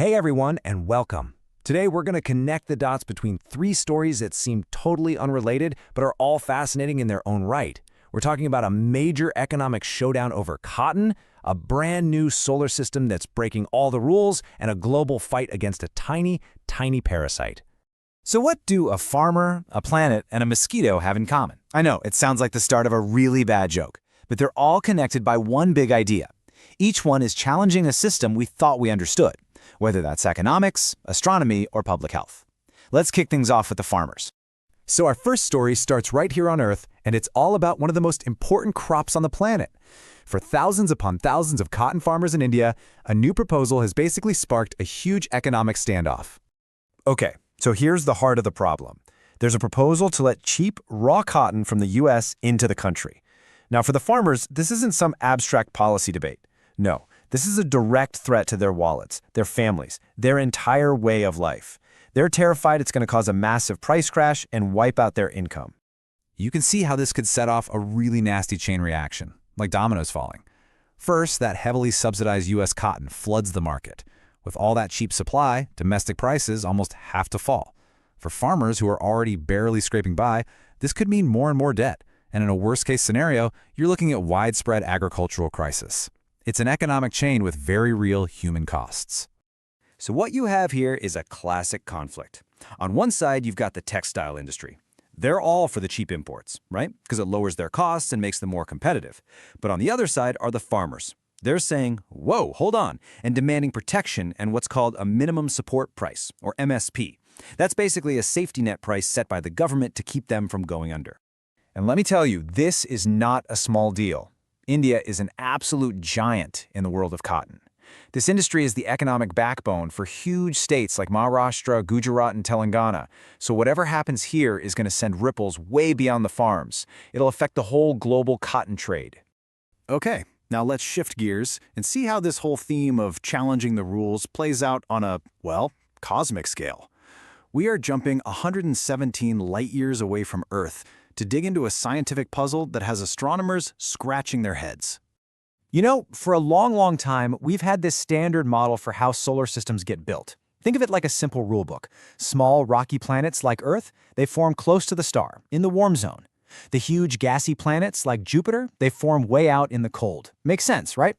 Hey everyone, and welcome. Today we're going to connect the dots between three stories that seem totally unrelated, but are all fascinating in their own right. We're talking about a major economic showdown over cotton, a brand new solar system that's breaking all the rules, and a global fight against a tiny, tiny parasite. So what do a farmer, a planet, and a mosquito have in common? I know, it sounds like the start of a really bad joke, but they're all connected by one big idea. Each one is challenging a system we thought we understood, whether that's economics, astronomy, or public health. Let's kick things off with the farmers. So our first story starts right here on Earth, and it's all about one of the most important crops on the planet. For thousands upon thousands of cotton farmers in India, a new proposal has basically sparked a huge economic standoff. Okay, so here's the heart of the problem. There's a proposal to let cheap, raw cotton from the U.S. into the country. Now, for the farmers, this isn't some abstract policy debate. No, this is a direct threat to their wallets, their families, their entire way of life. They're terrified it's going to cause a massive price crash and wipe out their income. You can see how this could set off a really nasty chain reaction, like dominoes falling. First, that heavily subsidized U.S. cotton floods the market. With all that cheap supply, domestic prices almost have to fall. For farmers who are already barely scraping by, this could mean more and more debt. And in a worst-case scenario, you're looking at widespread agricultural crisis. It's an economic chain with very real human costs. So what you have here is a classic conflict. On one side, you've got the textile industry. They're all for the cheap imports, right? Because it lowers their costs and makes them more competitive. But on the other side are the farmers. They're saying, whoa, hold on, and demanding protection and what's called a minimum support price, or MSP. That's basically a safety net price set by the government to keep them from going under. And let me tell you, this is not a small deal. India is an absolute giant in the world of cotton. This industry is the economic backbone for huge states like Maharashtra, Gujarat, and Telangana. So whatever happens here is going to send ripples way beyond the farms. It'll affect the whole global cotton trade. Okay, now let's shift gears and see how this whole theme of challenging the rules plays out on a, well, cosmic scale. We are jumping 117 light-years away from Earth to dig into a scientific puzzle that has astronomers scratching their heads. You know, for a long, long time, we've had this standard model for how solar systems get built. Think of it like a simple rulebook. Small, rocky planets like Earth, they form close to the star, in the warm zone. The huge, gassy planets like Jupiter, they form way out in the cold. Makes sense, right?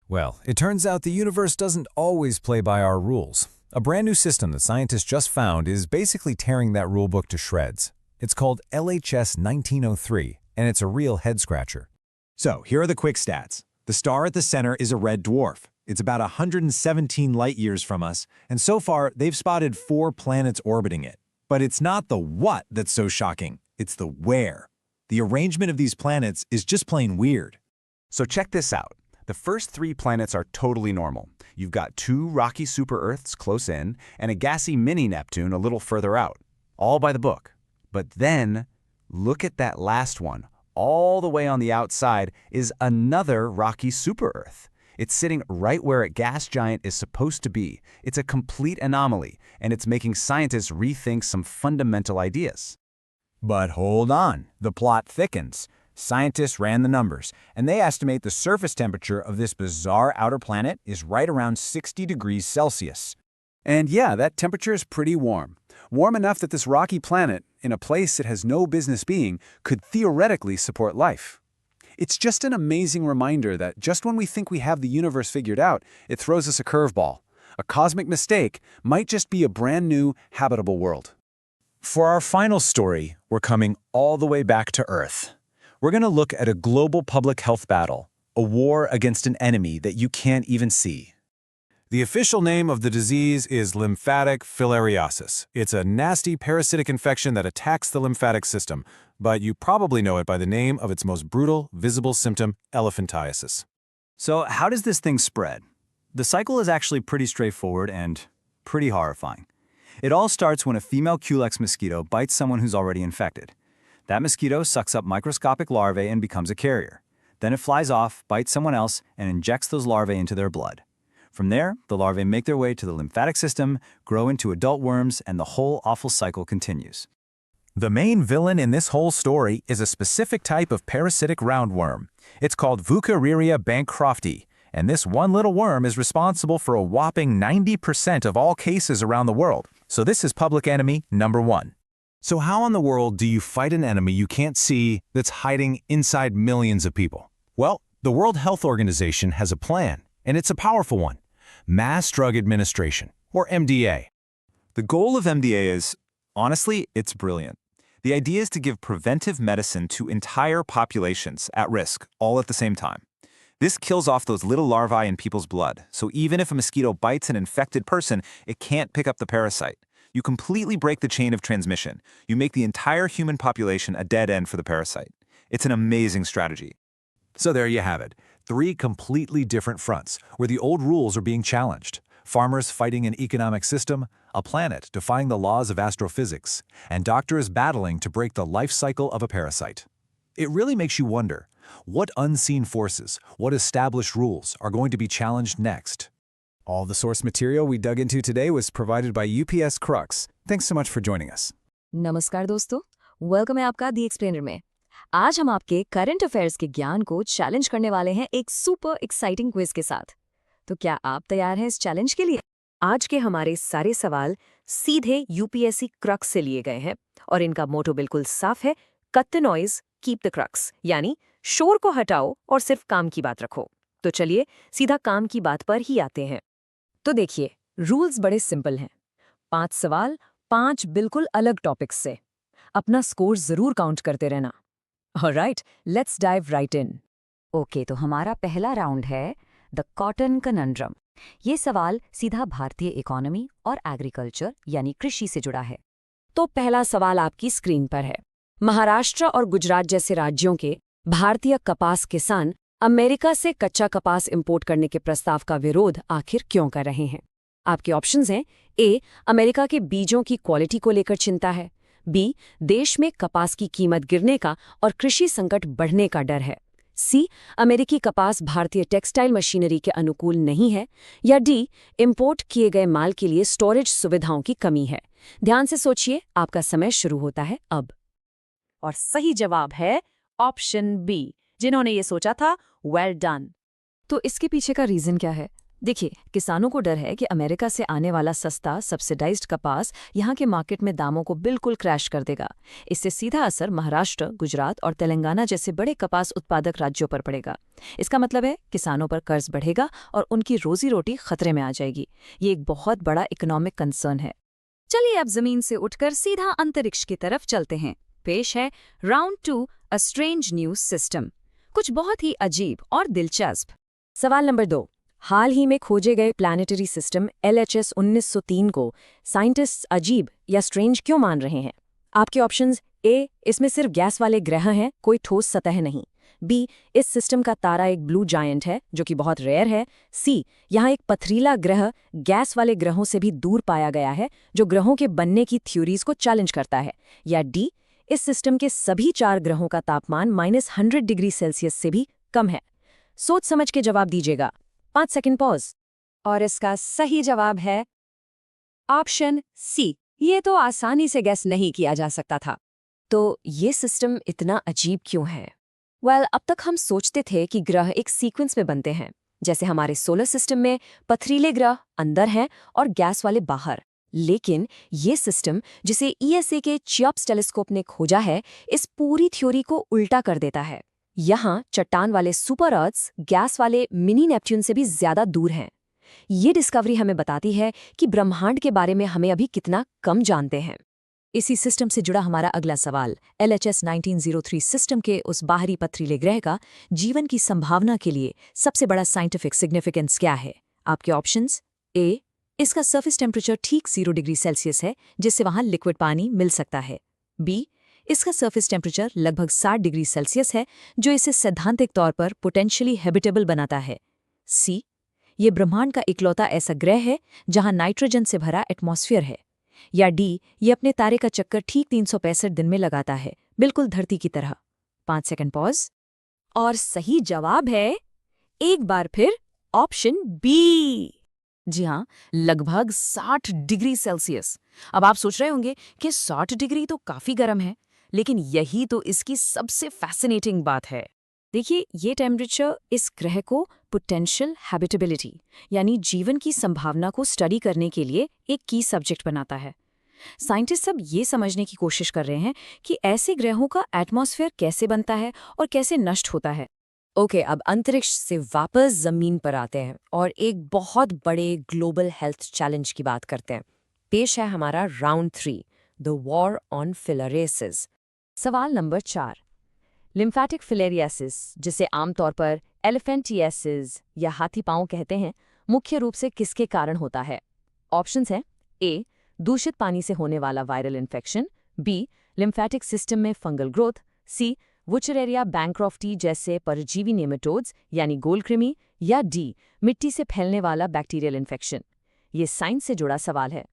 Well, it turns out the universe doesn't always play by our rules. A brand new system that scientists just found is basically tearing that rulebook to shreds. It's called LHS 1903, and it's a real head-scratcher. So, here are the quick stats. The star at the center is a red dwarf. It's about 117 light-years from us, and so far, they've spotted 4 planets orbiting it. But it's not the what that's so shocking, it's the where. The arrangement of these planets is just plain weird. So check this out. The first 3 planets are totally normal. You've got 2 rocky super-Earths close in, and a gassy mini-Neptune a little further out. All by the book. But then, look at that last one. All the way on the outside is another rocky super-Earth. It's sitting right where a gas giant is supposed to be. It's a complete anomaly, and it's making scientists rethink some fundamental ideas. But hold on, the plot thickens. Scientists ran the numbers, and they estimate the surface temperature of this bizarre outer planet is right around 60 degrees Celsius. And yeah, that temperature is pretty warm. Warm enough that this rocky planet, in a place it has no business being, could theoretically support life. It's just an amazing reminder that just when we think we have the universe figured out, it throws us a curveball. A cosmic mistake might just be a brand new, habitable world. For our final story, we're coming all the way back to Earth. We're going to look at a global public health battle, a war against an enemy that you can't even see. The official name of the disease is lymphatic filariasis. It's a nasty parasitic infection that attacks the lymphatic system, but you probably know it by the name of its most brutal, visible symptom, elephantiasis. So how does this thing spread? The cycle is actually pretty straightforward and pretty horrifying. It all starts when a female Culex mosquito bites someone who's already infected. That mosquito sucks up microscopic larvae and becomes a carrier. Then it flies off, bites someone else, and injects those larvae into their blood. From there, the larvae make their way to the lymphatic system, grow into adult worms, and the whole awful cycle continues. The main villain in this whole story is a specific type of parasitic roundworm. It's called Wuchereria bancrofti, And this one little worm is responsible for a whopping 90% of all cases around the world. So this is public enemy number 1. So how in the world do you fight an enemy you can't see that's hiding inside millions of people? Well, the World Health Organization has a plan, and it's a powerful one. Mass Drug Administration, or MDA. The goal of MDA is, honestly, it's brilliant. The idea is to give preventive medicine to entire populations at risk, all at the same time. This kills off those little larvae in people's blood, so even if a mosquito bites an infected person, it can't pick up the parasite. You completely break the chain of transmission. You make the entire human population a dead end for the parasite. It's an amazing strategy. So there you have it. 3 completely different fronts, where the old rules are being challenged. Farmers fighting an economic system, a planet defying the laws of astrophysics, and doctors battling to break the life cycle of a parasite. It really makes you wonder, what unseen forces, what established rules are going to be challenged next? All the source material we dug into today was provided by UPS Crux. Thanks so much for joining us. नमस्कार दोस्तों, welcome है आपका दी explainer में। आज हम आपके current affairs के ज्ञान को चैलेंज करने वाले हैं एक सुपर एक्साइटिंग क्विज के साथ। तो क्या आप तैयार हैं इस चैलेंज के लिए? आज के हमारे सारे सवाल सीधे यूपीएससी क्रक्स से लिए गए हैं और इनका मोटो बिल्कुल साफ है, cut the noise keep the crux, यानी शोर को हटाओ और सिर्फ काम की बात रखो। तो चलिए सीधा काम की बात पर ही आते हैं। तो देखिए, रूल्स बड़े सिंपल हैं। 5 सवाल, 5 बिल्कुल अलग टॉपिक्स से। अपना स्कोर जरूर काउंट करते रहना। Alright, let's dive right in. Okay, तो हमारा पहला राउंड है द कॉटन कनंड्रम। ये सवाल सीधा भारतीय इकोनॉमी और एग्रीकल्चर यानी कृषि से जुड़ा है। तो पहला सवाल आपकी स्क्रीन पर है। महाराष्ट्र और गुजरात जैसे राज्यों के भारतीय कपास किसान अमेरिका से कच्चा कपास इंपोर्ट करने के प्रस्ताव का विरोध आखिर क्यों कर रहे हैं? आपके ऑप्शंस हैं ए, अमेरिका के बीजों की क्वालिटी को लेकर चिंता है, बी, देश में कपास की कीमत गिरने का और कृषि संकट बढ़ने का डर है, सी, अमेरिकी कपास भारतीय टेक्सटाइल मशीनरी के अनुकूल नहीं है, या डी, इंपोर्ट किए गए माल के लिए स्टोरेज सुविधाओं की कमी है। ध्यान से सोचिए, आपका समय शुरू होता है अब। और सही जवाब है ऑप्शन बी। जिन्होंने ये सोचा था, वेल डन। तो इसके पीछे का रीजन क्या है? देखिए, किसानों को डर है कि अमेरिका से आने वाला सस्ता सब्सिडाइज्ड कपास यहाँ के मार्केट में दामों को बिल्कुल क्रैश कर देगा। इससे सीधा असर महाराष्ट्र, गुजरात और तेलंगाना जैसे बड़े कपास उत्पादक राज्यों पर पड़ेगा। इसका मतलब है किसानों पर कर्ज बढ़ेगा और उनकी रोजी रोटी खतरे में आ जाएगी। ये एक बहुत बड़ा इकोनॉमिक कंसर्न है। चलिए अब जमीन से उठकर सीधा अंतरिक्ष की तरफ चलते हैं। पेश है round 2, a strange news system. कुछ बहुत ही अजीब और दिलचस्प। सवाल नंबर 2, हाल ही में खोजे गए प्लैनेटरी सिस्टम LHS 1903 को साइंटिस्ट्स अजीब या स्ट्रेंज क्यों मान रहे हैं? आपके ऑप्शंस ए, इसमें सिर्फ गैस वाले ग्रह हैं, कोई ठोस सतह नहीं, बी, इस सिस्टम का तारा एक ब्लू जायंट है जो कि बहुत रेयर है, सी, यहाँ एक पथरीला ग्रह गैस वाले ग्रहों से भी दूर पाया गया है जो ग्रहों के बनने की थ्योरीज को चैलेंज करता है, या डी, इस सिस्टम के सभी 4 ग्रहों का तापमान -100 डिग्री सेल्सियस से भी कम है। सोच समझ के जवाब दीजिएगा। 5 सेकंड पॉज। और इसका सही जवाब है ऑप्शन सी। ये तो आसानी से गेस नहीं किया जा सकता था। तो ये सिस्टम इतना अजीब क्यों है? वेल, अब तक हम सोचते थे कि ग्रह एक सीक्वेंस में बनते हैं, जैसे हमारे सोलर सिस्टम में पथरीले ग्रह अंदर हैं और गैस वाले बाहर। लेकिन ये सिस्टम, जिसे ESA के चियोप्स टेलीस्कोप ने खोजा है, इस पूरी थ्योरी को उल्टा कर देता है। यहाँ चट्टान वाले सुपर अर्थ्स गैस वाले मिनी नेपच्यून से भी ज्यादा दूर हैं। ये डिस्कवरी हमें बताती है कि ब्रह्मांड के बारे में हमें अभी कितना कम जानते हैं। इसी सिस्टम से जुड़ा हमारा अगला सवाल, LHS 1903 सिस्टम के उस बाहरी पथरीले ग्रह का जीवन की संभावना के लिए सबसे बड़ा साइंटिफिक सिग्निफिकेंस क्या है? आपके ऑप्शंस ए, इसका सरफेस टेम्परेचर ठीक 0 डिग्री सेल्सियस है जिससे वहां लिक्विड पानी मिल सकता है, बी, इसका सरफेस टेम्परेचर लगभग 60 डिग्री सेल्सियस है जो इसे सैद्धांतिक तौर पर पोटेंशियली हैबिटेबल बनाता है, सी, ये ब्रह्मांड का इकलौता ऐसा ग्रह है जहां नाइट्रोजन से भरा एटमॉस्फेयर है, या डी, ये अपने तारे का चक्कर ठीक 365 दिन में लगाता है, बिल्कुल धरती की तरह। 5 सेकंड पॉज। और सही जवाब है एक बार फिर ऑप्शन बी। जी हाँ, लगभग 60 डिग्री सेल्सियस। अब आप सोच रहे होंगे कि 60 डिग्री तो काफी गर्म है, लेकिन यही तो इसकी सबसे फैसिनेटिंग बात है। देखिए, ये टेम्परेचर इस ग्रह को पोटेंशियल हैबिटेबिलिटी यानी जीवन की संभावना को स्टडी करने के लिए एक की सब्जेक्ट बनाता है। साइंटिस्ट सब ये समझने की कोशिश कर रहे हैं कि ऐसे ग्रहों का एटमॉस्फेयर कैसे बनता है और कैसे नष्ट होता है। ओके, अब अंतरिक्ष से वापस जमीन पर आते हैं और एक बहुत बड़े ग्लोबल हेल्थ चैलेंज की बात करते हैं। पेश है हमारा round 3, the war on filariasis. सवाल नंबर 4, लिम्फेटिक फिलेरियासिस, जिसे आमतौर पर एलिफेंटियासिस या हाथी पांव कहते हैं, मुख्य रूप से किसके कारण होता है? ऑप्शंस हैं ए, दूषित पानी से होने वाला viral infection, B, lymphatic system में fungal growth, C, Wuchereria bancrofti जैसे परजीवी नेमेटोड्स यानी गोलकृमि, या डी, मिट्टी से फैलने वाला बैक्टीरियल इन्फेक्शन। ये साइंस से जुड़ा सवाल है।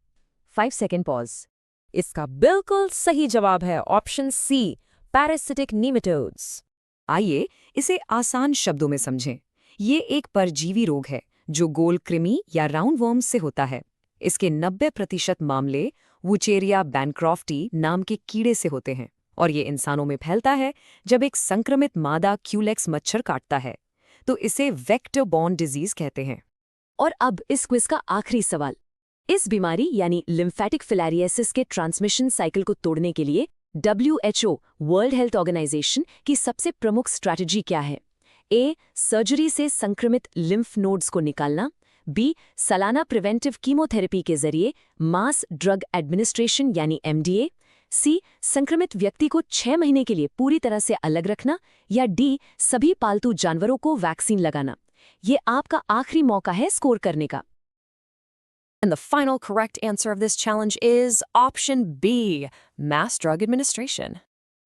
5 सेकेंड पॉज। इसका बिल्कुल सही जवाब है ऑप्शन सी, पैरासिटिक नीमेटोड्स। आइए इसे आसान शब्दों में समझें। ये एक परजीवी रोग है जो गोल कृमि या राउंड वर्म से होता है। इसके 90% मामले वुचेरिया बैंक्रॉफ्टी नाम के कीड़े से होते हैं और ये इंसानों में फैलता है जब एक संक्रमित मादा क्यूलेक्स मच्छर काटता है, तो इसे वेक्टर बॉर्न डिजीज कहते हैं। और अब इस क्विज का आखिरी सवाल। इस बीमारी यानी लिम्फेटिक फिलारियासिस के ट्रांसमिशन साइकिल को तोड़ने के लिए WHO वर्ल्ड हेल्थ ऑर्गेनाइजेशन की सबसे प्रमुख स्ट्रैटेजी क्या है? ए, सर्जरी से संक्रमित लिम्फ नोड्स को निकालना, बी, सालाना प्रिवेंटिव कीमोथेरेपी के जरिए मास ड्रग एडमिनिस्ट्रेशन यानी MDA, सी, संक्रमित व्यक्ति को 6 महीने के लिए पूरी तरह से अलग रखना, या डी, सभी पालतू जानवरों को वैक्सीन लगाना। ये आपका आखिरी मौका है स्कोर करने का। And the final correct answer of this challenge is option B, mass drug administration.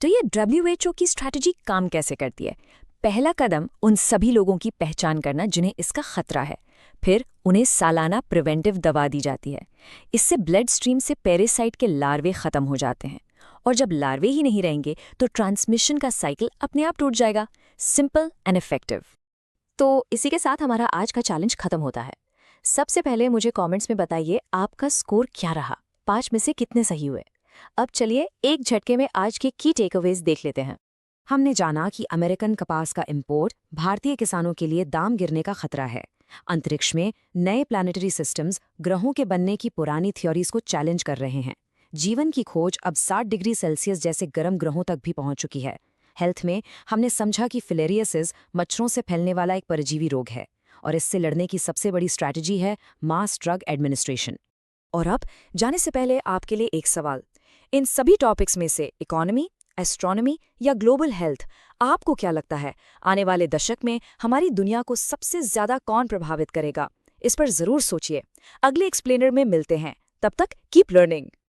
तो ये WHO की स्ट्रैटेजी काम कैसे करती है? पहला कदम उन सभी लोगों की पहचान करना जिन्हें इसका खतरा है। फिर उन्हें सालाना प्रिवेंटिव दवा दी जाती है। इससे ब्लड स्ट्रीम से पैरासाइट के लार्वे खत्म हो जाते हैं और जब लार्वे ही नहीं रहेंगे तो ट्रांसमिशन का साइकिल अपने आप टूट जाएगा। Simple and effective. तो इसी के साथ हमारा आज का चैलेंज खत्म होता है। सबसे पहले मुझे कमेंट्स में बताइए आपका स्कोर क्या रहा, 5 में से कितने सही हुए। अब चलिए एक झटके में आज के की टेकअवेज देख लेते हैं। हमने जाना कि अमेरिकन कपास का इंपोर्ट भारतीय किसानों के लिए दाम गिरने का खतरा है। अंतरिक्ष में नए प्लानिटरी सिस्टम्स ग्रहों के बनने की पुरानी थ्योरीज को चैलेंज कर रहे हैं। जीवन की खोज अब 60 डिग्री सेल्सियस जैसे गर्म ग्रहों तक भी पहुंच चुकी है। हेल्थ में हमने समझा कि फिलेरियासिस मच्छरों से फैलने वाला एक परजीवी रोग है और इससे लड़ने की सबसे बड़ी स्ट्रैटेजी है मास ड्रग एडमिनिस्ट्रेशन। और अब जाने से पहले आपके लिए एक सवाल। इन सभी टॉपिक्स में से इकोनॉमी, एस्ट्रोनॉमी या ग्लोबल हेल्थ, आपको क्या लगता है आने वाले दशक में हमारी दुनिया को सबसे ज्यादा कौन प्रभावित करेगा? इस पर जरूर सोचिए। अगले एक्सप्लेनर में मिलते हैं। तब तक कीप लर्निंग।